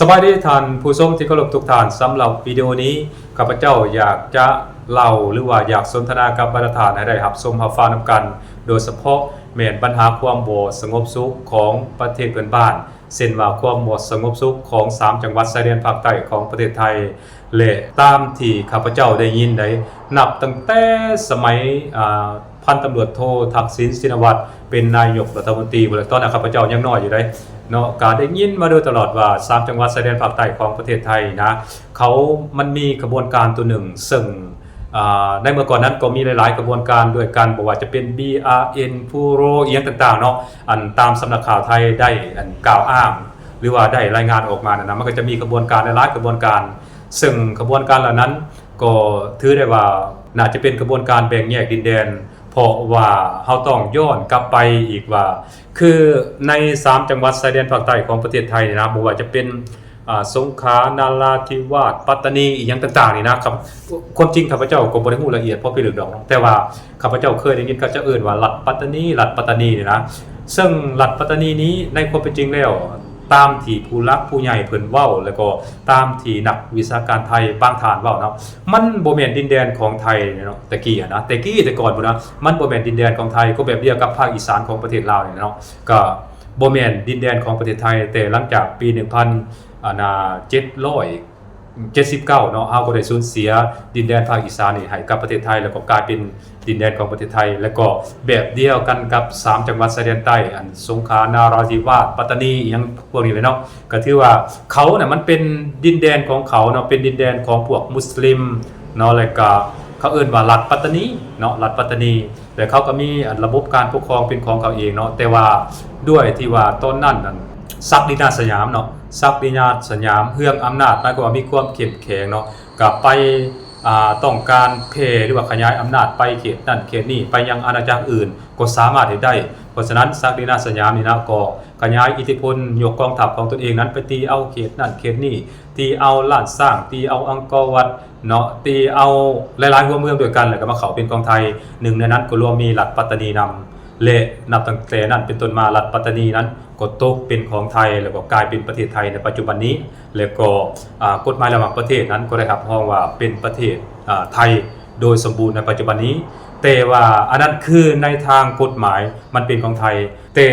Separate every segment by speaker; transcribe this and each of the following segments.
Speaker 1: สบายดีท่านผู้ชมที่เคารพทุกท่านสำหรับวิดีโอนี้ข้าพเจ้าอยากจะเล่าหรือว่าอยากสนทนากับบรรดาท่านให้ได้รับชมรับฟังนำกันโดยเฉพาะแม่นปัญหาความบ่สงบสุขของประเทศเพื่อนบ้านเช่นว่าความบ่สงบสุขของ3จังหวัดชายแดนภาคใต้ของประเทศไทยและตามที่ข้าพเจ้าได้ยินได้นับตั้งแต่สมัยพันตำรวจโททักษิณชินวัตรเป็นนายกรัฐมนตรีตอนนั้นข้าพเจ้ายังน้อยอยู่ได้เนาะการได้ยินมาโดยตลอดว่า3จังหวัดชายแดนภาคใต้ของประเทศไทยนะมันมีกระบวนการตัวหนึ่งซึ่งในเมื่อก่อนนั้นก็มีหลายๆกระบวนการด้วยกันบอกว่าจะเป็น BRN ฟูโรเอียงต่างๆเนาะตามสำนักข่าวไทยได้กล่าวอ้างหรือว่าได้รายงานออกมานะมันก็จะมีกระบวนการหลายๆกระบวนการซึ่งกระบวนการเหล่านั้นก็ถือได้ว่าน่าจะเป็นกระบวนการแบ่งแยกดินแดนเพราะว่าเฮาต้องย้อนกลับไปอีกว่าคือใน3จังหวัดชายแดนภาคใต้ของประเทศไทยนะบ่ว่าจะเป็นสงขลานาราธิวาสปัตตานีอีกอย่างต่างๆนี่นะครับความจริงข้าพเจ้าก็บ่ได้ฮู้ละเอียดเพราะพี่ลึกดอกแต่ว่าข้าพเจ้าเคยได้ยินเขาจะเอิ้นว่ารัฐปัตตานีนี่นะซึ่งรัฐปัตตานีนี้ในความเป็นจริงแล้วตามที่ผู้หลักผู้ใหญ่เพิ่นเว้าแล้วก็ตามที่นักวิชาการไทยบางท่านเว้าเนาะมันบ่แม่นดินแดนของไทยเนาะแต่ก่อนพุ่นนะมันบ่แม่นดินแดนของไทยก็แบบเดียวกับภาคอีสานของประเทศลาวนี่เนาะก็บ่แม่นดินแดนของประเทศไทยแต่หลังจากปี1779เนาะเฮาก็ได้สูญเสียดินแดนภาคอีสานนี่ให้กับประเทศไทยแล้วก็กลายเป็นดินแดนของประเทศไทยแล้วก็แบบเดียวกันกับ3จังหวัดชายแดนใต้สงขลานาราธิวาสปัตตานีอีหยังพวกนี้เลยเนาะก็ถือว่าเขาเนี่ยมันเป็นดินแดนของเขาเนาะเป็นดินแดนของพวกมุสลิมเนาะแล้วก็เขาเอิ้นว่ารัฐปัตตานีเนาะรัฐปัตตานีแต่เขาก็มีระบบการปกครองเป็นของเขาเองเนาะแต่ว่าด้วยที่ว่าตอนนั้นศักดินาสยามเนาะศักดินาสยามเฮืองอำนาจหมายความว่ามีความเข้มแข็งเนาะก็ไปต้องการแผ่หรือว่าขยายอำนาจไปเขตนั่นเขตนี้ไปยังอาณาจักรอื่นก็สามารถเฮ็ดได้เพราะฉะนั้นศักดินาสยามนี่นะก็ขยายอิทธิพลยกกองทัพของตนเองนั้นไปตีเอาเขตนั่นเขตนี้ตีเอาลาดสร้างตีเอาอังกอร์วัดเนาะตีเอาหลายๆหัวเมืองด้วยกันแล้วก็มาเข้าเป็นกองไทยหนึ่งในนั้นก็รวมมีรัฐปัตตานีนำและนับตั้งแต่นั้นเป็นต้นมารัฐปัตตานีนั้นก็ตกเป็นของไทยแล้วก็กลายเป็นประเทศไทยในปัจจุบันนี้แล้วก็กฎหมายระหว่างประเทศนั้นก็ได้รับรองว่าเป็นประเทศไทยโดยสมบูรณ์ในปัจจุบันนี้แต่ว่าอันนั้นคือในทางกฎหมายมันเป็นของไทยแต่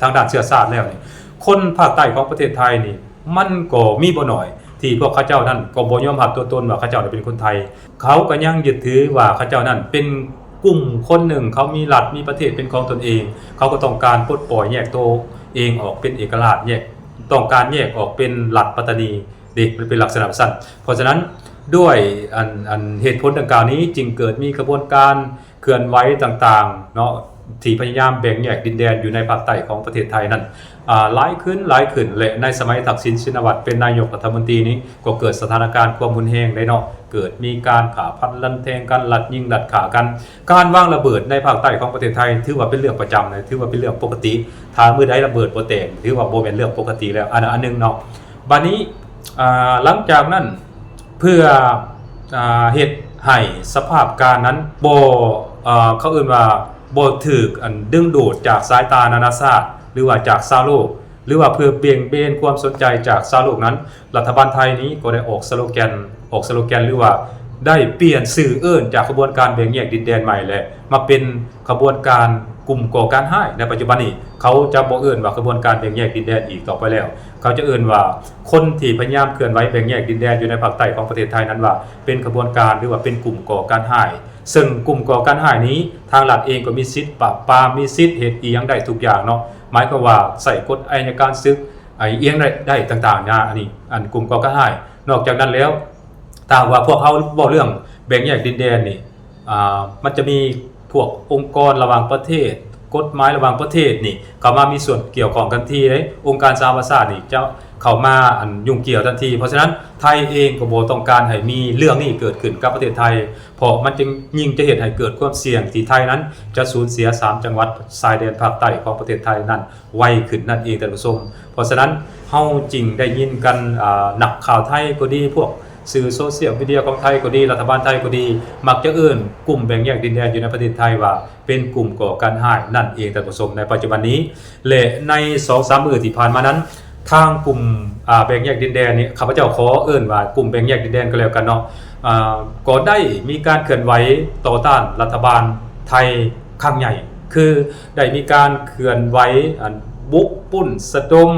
Speaker 1: ทางด้านเชื้อชาติแล้วนี่คนภาคใต้ของประเทศไทยนี่มันก็มีบ่น้อยที่พวกเขาเจ้านั้นก็บ่ยอมรับตัวตนว่าเขาเจ้าเป็นคนไทยเขาก็ยังยึดถือว่าเขาเจ้านั้นเป็นกลุ่มคนหนึ่งเขามีรัฐมีประเทศเป็นของตนเองเขาก็ต้องการปลดปล่อยแยกตัวเองออกเป็นเอกราชแยกต้องการแยกออกเป็นรัฐปัตตานีมันเป็นลักษณะสั้นเพราะฉะนั้นด้วยเหตุผลดังกล่าวนี้จึงเกิดมีกระบวนการเคลื่อนไหวต่างๆเนาะที่พยายามแบ่งแยกดินแดนอยู่ในภาคใต้ของประเทศไทยนั้นหลายขึ้นและในสมัยทักษิณชินวัตรเป็นนายกรัฐมนตรีนี้ก็เกิดสถานการณ์ความรุนแรงได้เนาะเกิดมีการขาพันลันแทงกันลัดยิงลัดขากันการวางระเบิดในภาคใต้ของประเทศไทยถือว่าเป็นเรื่องประจำเลยถือว่าเป็นเรื่องปกติถ้ามื้อใดระเบิดบ่แตกถือว่าบ่แม่นเรื่องปกติแล้วอันนึงเนาะบัดนี้หลังจากนั้นเพื่อเฮ็ดให้สภาพการนั้นบ่เขาเอิ้นว่าบ่ถูกดึงดูดจากสายตานานาชาติหรือว่าจากชาวโลกหรือว่าเพื่อเบี่ยงเบนความสนใจจากชาวโลกนั้นรัฐบาลไทยนี้ก็ได้ออกสโลแกนหรือว่าได้เปลี่ยนชื่อจากขบวนการแบ่งแยกดินแดนใหม่และมาเป็นขบวนการกลุ่มก่อการร้ายในปัจจุบันนี้เขาจะบ่เอิ้นว่าขบวนการแบ่งแยกดินแดนอีกต่อไปแล้วเขาจะเอิ้นว่าคนที่พยายามเคลื่อนไหวแบ่งแยกดินแดนอยู่ในภาคใต้ของประเทศไทยนั้นว่าเป็นขบวนการหรือว่าเป็นกลุ่มก่อการร้ายซึ่งกลุ่มก่อการร้ายนี้ทางรัฐเองก็มีสิทธิ์ปราบปรามมีสิทธิ์เฮ็ดอีหยังได้ทุกอย่างเนาะหมายความว่าใส่กฎอัยการศึกเอียงได้ต่างๆนะอันนี้กลุ่มก่อการร้ายนอกจากนั้นแล้วถ้าว่าพวกเขาเว้าเรื่องแบ่งแยกดินแดนนี่มันจะมีพวกองค์กรระหว่างประเทศกฎหมายระหว่างประเทศนี่เข้ามามีส่วนเกี่ยวข้องกันทีเลยองค์การสหประชาชาตินี่จะเข้ามายุ่งเกี่ยวทันทีเพราะฉะนั้นไทยเองก็บ่ต้องการให้มีเรื่องนี้เกิดขึ้นกับประเทศไทยเพราะมันจึงยิ่งจะเฮ็ดให้เกิดความเสี่ยงที่ไทยนั้นจะสูญเสีย3จังหวัดชายแดนภาคใต้ของประเทศไทยนั้นไวขึ้นนั่นเองท่านผู้ชมเพราะฉะนั้นเฮาจึงได้ยินกันนักข่าวไทยก็ดีพวกสื่อโซเชียลมีเดียของไทยก็ดีรัฐบาลไทยก็ดีมักจะเอิ้นกลุ่มแบ่งแยกดินแดนอยู่ในประเทศไทยว่าเป็นกลุ่มก่อการร้ายนั่นเองท่านผู้ชมในปัจจุบันนี้และใน 2-3 มื้อที่ผ่านมานั้น ทางกลุ่มแบ่งแยกดินแดนนี่ข้าพเจ้าขอเอิ้นว่ากลุ่มแบ่งแยกดินแดนก็แล้วกันเนาะก็ได้มีการเคลื่อนไหวต่อต้านรัฐบาลไทยครั้งใหญ่คือได้มีการเคลื่อนไหวบุกปุ้นสะดม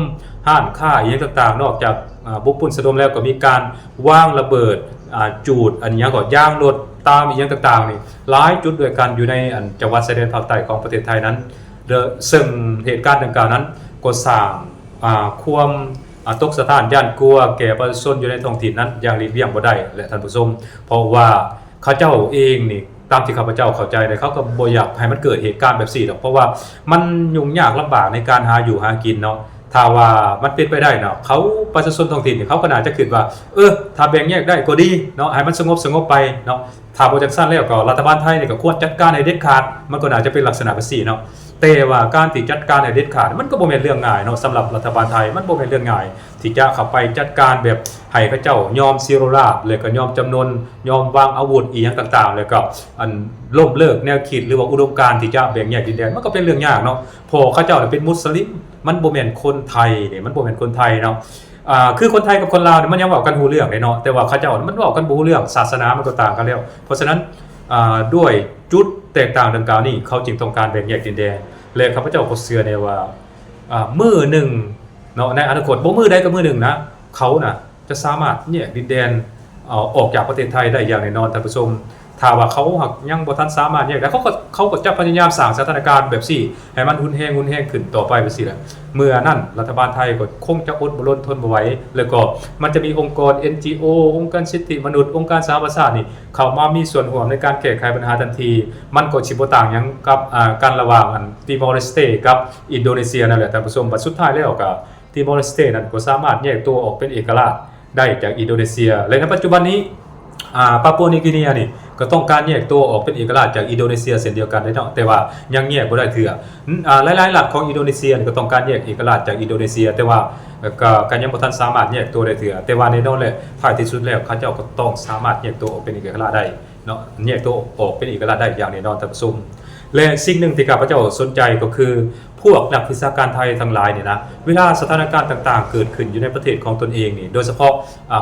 Speaker 1: ห้านค้าอย่างต่างๆนอกจากบุกปุ้นสะดมแล้วก็มีการวางระเบิดจูดอันนี้ก็ย่างรถตามอย่างต่างๆนี่หลายจุดด้วยกันอยู่ในจังหวัดชายแดนภาคใต้ของประเทศไทยนั้นซึ่งเหตุการณ์ดังกล่าวนั้นก็สร้างความตกสถานย่านกลัวแก่ประชาชนอยู่ในท้องถิ่นนั้นอย่างหลีกเลี่ยงบ่ได้และท่านผู้ชมเพราะว่าเขาเจ้าเองนี่ตามที่ข้าพเจ้าเข้าใจเลยเขาก็บ่อยากให้มันเกิดเหตุการณ์แบบนี้หรอกเพราะว่ามันยุ่งยากลำบากในการหาอยู่หากินเนาะถ้าว่ามันเป็นไปได้เนาะเขาประชาชนท้องถิ่นเขาก็น่าจะคิดว่าถ้าแบ่งแยกได้ก็ดีเนาะให้มันสงบไปเนาะถ้าบ่จังซั่นแล้วก็รัฐบาลไทยนี่ก็ควรจัดการให้เด็ดขาดมันก็น่าจะเป็นลักษณะแบบนี้เนาะแต่ว่าการที่จัดการให้เด็ดขาดมันก็บ่แม่นเรื่องง่ายเนาะสำหรับรัฐบาลไทยมันบ่แม่นเรื่องง่ายที่จะเข้าไปจัดการแบบให้เขาเจ้ายอมศิโรราชแล้วก็ยอมจำนนยอมวางอาวุธอีหยังต่างๆแล้วก็ล้มเลิกแนวคิดหรือว่าอุดมการณ์ที่จะแบ่งแยกดินแดนมันก็เป็นเรื่องยากเนาะพอเขาเจ้าเป็นมุสลิมมันบ่แม่นคนไทยนี่มันบ่แม่นคนไทยเนาะคือคนไทยกับคนลาวเนี่ยมันยังเว้ากันฮู้เรื่องเนาะแต่ว่าเขาเจ้ามันเว้ากันบ่ฮู้เรื่องศาสนามันก็ต่างกันแล้วเพราะฉะนั้นด้วยจุดแตกต่างดังกล่าวนี้เขาจึงต้องการแบ่งแยกดินแดนและข้าพเจ้าก็เชื่อในว่ามื้อหนึ่งเนาะในอนาคตบ่มื้อใดก็มื้อหนึ่งนะเขาน่ะจะสามารถแยกดินแดนออกจากประเทศไทยได้อย่างแน่นอนท่านผู้ชมถ้าว่าเขายังบ่ทันสามารถแยกได้เขาก็จะพยายามสร้างสถานการณ์แบบนี้ให้มันหุ่นแห้งขึ้นต่อไปแบบนี้แหละเมื่อนั้นรัฐบาลไทยก็คงจะอดบ่ล้นทนบ่ไหวแล้วก็มันจะมีองค์กร NGO องค์การสิทธิมนุษย์องค์การสหประชาชาตินี่เข้ามามีส่วนร่วมในการแก้ไขปัญหาทันทีมันก็สิบ่ต่างหยังกับการระหว่างติมอร์เลสเตกับอินโดนีเซียนั่นแหละท่านผู้ชมบัดสุดท้ายแล้วก็ติมอร์เลสเตนั้นก็สามารถแยกตัวออกเป็นเอกราชได้จากอินโดนีเซียและในปัจจุบันนี้ปาปัวนิวกินีนี่ก็ต้องการแยกตัวออกเป็นเอกราชจากอินโดนีเซียเช่นเดียวกันเนาะแต่ว่ายังแยกบ่ได้เถื่อหลายๆรัฐของอินโดนีเซียก็ต้องการแยกเอกราชจากอินโดนีเซียแต่ว่าก็ยังบ่ทันสามารถแยกตัวได้เถื่อแต่ว่าในโน่นแหละท้ายที่สุดแล้วเขาเจ้าก็ต้องสามารถแยกตัวออกเป็นเอกราชได้เนาะแยกตัวออกเป็นเอกราชได้อย่างแน่นอนท่านผู้ชมและสิ่งหนึ่งที่ข้าพเจ้าสนใจก็คือพวกนักวิชาการไทยทั้งหลายเนี่ยนะเวลาสถานการณ์ต่างๆเกิดขึ้นอยู่ในประเทศของตนเองนี่โดยเฉพาะ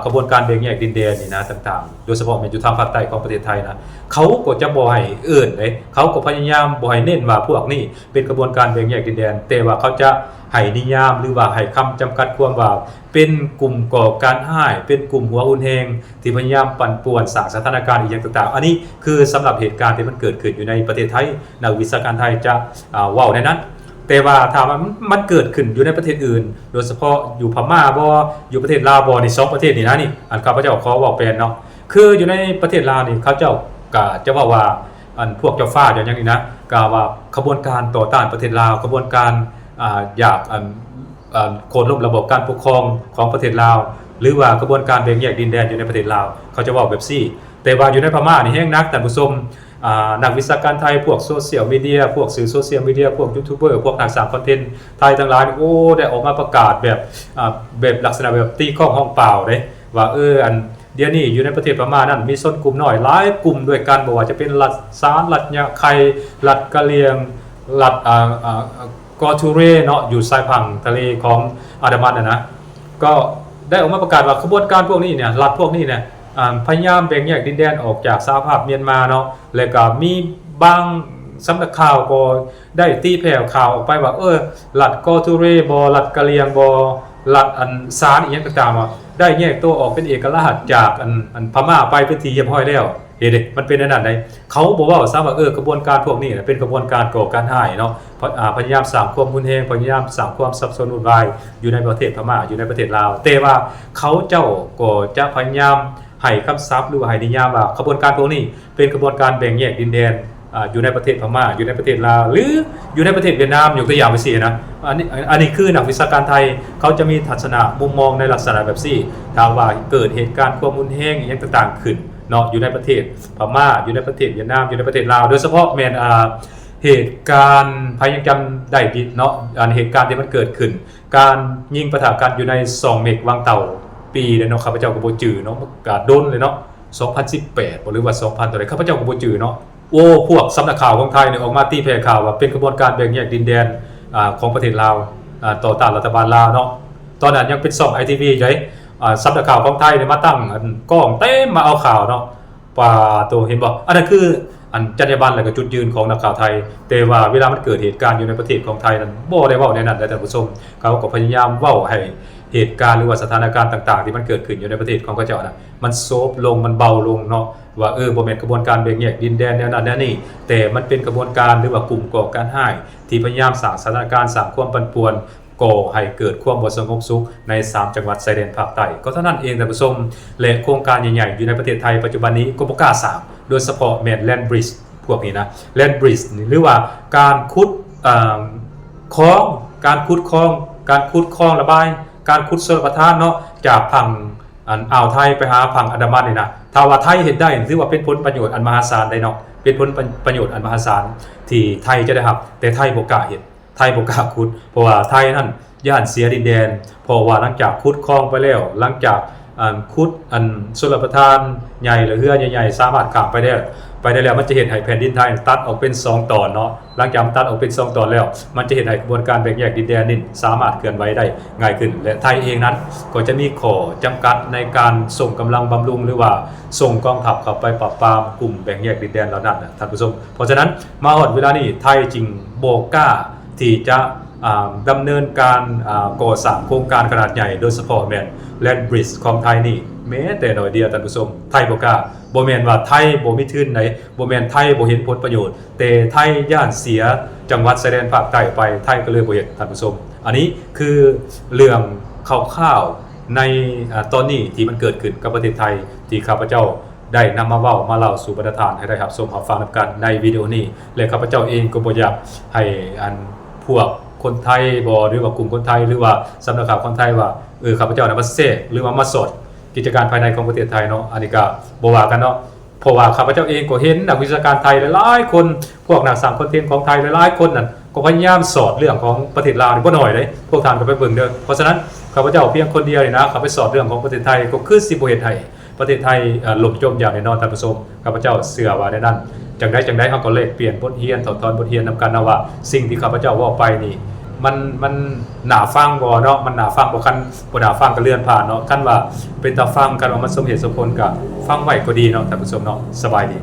Speaker 1: กระบวนการแบ่งแยกดินแดนนี่นะต่างๆโดยเฉพาะอยู่ทางภาคใต้ของประเทศไทยนะเขาก็จะบ่ให้เอิ้นเลยเขาก็พยายามบ่ให้เน้นว่าพวกนี้เป็นกระบวนการแบ่งแยกดินแดนแต่ว่าเขาจะให้นิยามหรือว่าให้คำจำกัดความว่าเป็นกลุ่มก่อการร้ายเป็นกลุ่มหัวอุ่นแหงที่พยายามปั่นป่วนสร้างสถานการณ์อีกอย่างต่างๆอันนี้คือสำหรับเหตุการณ์ที่มันเกิดขึ้นอยู่ในประเทศไทยนักวิชาการไทยจะเว้าในนั้นแต่ว่าถ้ามันเกิดขึ้นอยู่ในประเทศอื่นโดยเฉพาะอยู่พม่าบ่อยู่ประเทศลาวบ่นี่2ประเทศนี่นะนี่อันข้าพเจ้าขอเว้าเป็นเนาะคืออยู่ในประเทศลาวนี่เขาเจ้าก็จะว่าพวกเจ้าฟ้าอย่างนี้นะก็ว่าขบวนการต่อต้านประเทศลาวขบวนการอยากโค่นล้มระบบการปกครองของประเทศลาวหรือว่ากระบวนการแบ่งแยกดินแดนอยู่ในประเทศลาวเขาจะเว้าแบบซี่แต่ว่าอยู่ในพม่านี่แฮงนักท่านผู้ชมนักวิชาการไทยพวกโซเชียลมีเดียพวกสื่อโซเชียลมีเดียพวกยูทูบเบอร์พวกนักสร้างคอนเทนต์ไทยทั้งหลายโอ้ได้ออกมาประกาศแบบลักษณะแบบตีข้องห้องเปล่าเด้ว่าอันเดี๋ยวนี้อยู่ในประเทศพม่านั้นมีชนกลุ่มน้อยหลายกลุ่มด้วยกันบ่ว่าจะเป็นรัฐซานรัฐยะไครัฐกะเหรี่ยงรัฐกอทูเรเนาะอยู่ชายฝั่งทะเลของอันดามันนะก็ได้ออกมาประกาศว่าขบวนการพวกนี้เนี่ยรัฐพวกนี้เนี่ยพยายามแบ่งแยกดินแดนออกจากสหภาพเมียนมาเนาะแล้วก็มีบางสำนักข่าวก็ได้ตีแผ่ข่าวออกไปว่ารัฐกอทูเรบ่รัฐกะเหรี่ยงบ่รัฐซานอีหยังต่างๆว่าได้แยกตัวออกเป็นเอกราชจากพม่าไปเป็นที่เรียบร้อยแล้วเฮ็ดมันเป็นอันนั้นได้เขาบอกว่าซะว่ากระบวนการพวกนี้เป็นกระบวนการก่อการร้ายเนาะพยายามสร้างความรุนแรงพยายามสร้างความสับสนวุ่นวายอยู่ในประเทศพม่าอยู่ในประเทศลาวแต่ว่าเขาเจ้าก็จะพยายามให้คำศัพท์หรือว่าให้นิยามว่ากระบวนการพวกนี้เป็นกระบวนการแบ่งแยกดินแดนอยู่ในประเทศพม่าอยู่ในประเทศลาวหรืออยู่ในประเทศเวียดนามยกตัวอย่างไปสินะอันนี้คือนักวิชาการไทยเขาจะมีทัศนะมุมมองในลักษณะแบบนี้ถ้าว่าเกิดเหตุการณ์ความรุนแรงอย่างต่างๆขึ้นเนาะอยู่ในประเทศพม่าอยู่ในประเทศเวียดนามอยู่ในประเทศลาวโดยเฉพาะแม่นเหตุการณ์พยายามได้ดิเนาะเหตุการณ์ที่มันเกิดขึ้นการยิงปะทะกันอยู่ใน2เมกวังเต่าปีเนาะข้าพเจ้าก็บ่จื้อเนาะกะดนเลยเนาะ2018หรือว่า2000ตัวใดข้าพเจ้าก็บ่จื้อเนาะพวกสำนักข่าวของไทยเนี่ยออกมาตีแผ่ข่าวว่าเป็นกระบวนการแบ่งแยกดินแดนของประเทศลาวต่อต้านรัฐบาลลาวเนาะ ตอนนั้นยังเป็นช่อง ITV ใช่สำนักข่าวของไทยเนี่ยมาตั้งกล้องเต็มมาเอาข่าวเนาะป่าตัวเห็นบ่อันนั้นคืออันจรรยาบรรณและก็จุดยืนของนักข่าวไทยแต่ว่าเวลามันเกิดเหตุการณ์อยู่ในประเทศของไทยนั้นบ่ได้เว้าในนั้นท่านผู้ชมเขาก็พยายามเว้าให้เหตุการณ์หรือว่าสถานการณ์ต่างๆที่มันเกิดขึ้นอยู่ในประเทศของเขาเจ้าน่ะมันโซฟลงมันเบาลงเนาะว่าบ่แม่นกระบวนการแบ่งแยกดินแดนแนวนั้นแนวนี้แต่มันเป็นกระบวนการหรือว่ากลุ่มก่อการร้ายที่พยายามสร้างสถานการณ์สร้างความปั่นป่วนก่อให้เกิดความบ่สงบสุขใน3จังหวัดชายแดนภาคใต้ก็เท่านั้นเองท่านผู้ชมและโครงการใหญ่ๆอยู่ในประเทศไทยปัจจุบันนี้ก็บ่กล้าสร้างโดยเฉพาะแม่นแลนด์บริดจ์พวกนี้นะแลนด์บริดจ์หรือว่าการขุดคลองการขุดคลองระบายการขุดชลประทานเนาะจากฝั่งอ่าวไทยไปหาฝั่งอันดามันนี่นะถ้าว่าไทยเฮ็ดได้ถือว่าเป็นผลประโยชน์อันมหาศาลได้เนาะเป็นผลประโยชน์อันมหาศาลที่ไทยจะได้รับแต่ไทยบ่กล้าเฮ็ดไทยบ่กล้าขุดเพราะว่าไทยนั่นย่านเสียดินแดนเพราะว่าหลังจากขุดคลองไปแล้วหลังจากขุดชลประทานใหญ่หรือเรือใหญ่ๆสามารถข้ามไปได้แล้วมันจะเห็นให้แผ่นดินไทยตัดออกเป็น2ตอนเนาะหลังจากตัดออกเป็น2ตอนแล้วมันจะเห็นให้กระบวนการแบ่งแยกดินแดนนี่สามารถเคลื่อนไหวได้ง่ายขึ้นและไทยเองนั้นก็จะมีข้อจำกัดในการส่งกำลังบำรุงหรือว่าส่งกองทัพเข้าไปปราบปรามกลุ่มแบ่งแยกดินแดนเหล่านั้นท่านผู้ชมเพราะฉะนั้นมาฮอดเวลานี้ไทยจึงบ่กล้าที่จะดำเนินการก่อสร้างโครงการขนาดใหญ่โดยเฉพาะแม่นแลนด์บริดจ์ของไทยนี่แม้แต่น้อยเดียวท่านผู้ชมไทยบ่กล้าบ่แม่นว่าไทยบ่มีทุนไหนบ่แม่นไทยบ่เห็นผลประโยชน์แต่ไทยย่านเสียจังหวัดชายแดนภาคใต้ไปไทยก็เลยบ่เฮ็ดท่านผู้ชมอันนี้คือเรื่องคร่าวๆในตอนนี้ที่มันเกิดขึ้นกับประเทศไทยที่ข้าพเจ้าได้นำมาเว้ามาเล่าสู่บรรดาทานให้ได้รับชมรับฟังนำกันในวิดีโอนี้และข้าพเจ้าเองก็บ่อยากให้พวกคนไทยบ่หรือว่ากลุ่มคนไทยหรือว่าสำนักข่าวคนไทยว่าข้าพเจ้าน่ะมาแทรกหรือว่ามาสอดกิจการภายในของประเทศไทยเนาะอันนี้ก็บ่ว่ากันเนาะเพราะว่าข้าพเจ้าเองก็เห็นนักวิชาการไทยหลายๆคนพวกนักสร้างคอนเทนต์ของไทยหลายๆคนนั่นก็พยายามสอดเรื่องของประเทศลาวนี่บ่น้อยเด้พวกท่านก็ไปเบิ่งเด้อเพราะฉะนั้นข้าพเจ้าเพียงคนเดียวนี่นะข้าไปสอดเรื่องของประเทศไทยก็คือสิบ่เฮ็ดให้ประเทศไทยล่มจมอย่างแน่นอนท่านผู้ชมข้าพเจ้าเชื่อว่าในนั้นจังได๋เฮาก็เลขเปลี่ยนบทเรียนถอดถอนบทเรียนนำกันนะว่าสิ่งที่ข้าพเจ้าเว้าไปนี่มันหนาฟังบ่เนาะมันหนาฟังบ่คันบ่หนาฟังก็เลื่อนผ่านเนาะคันว่าเป็นตาฟังกันว่ามันสมเหตุสมผลก็ฟังไว้ก็ดีเนาะท่านผู้ชมเนาะสบายดี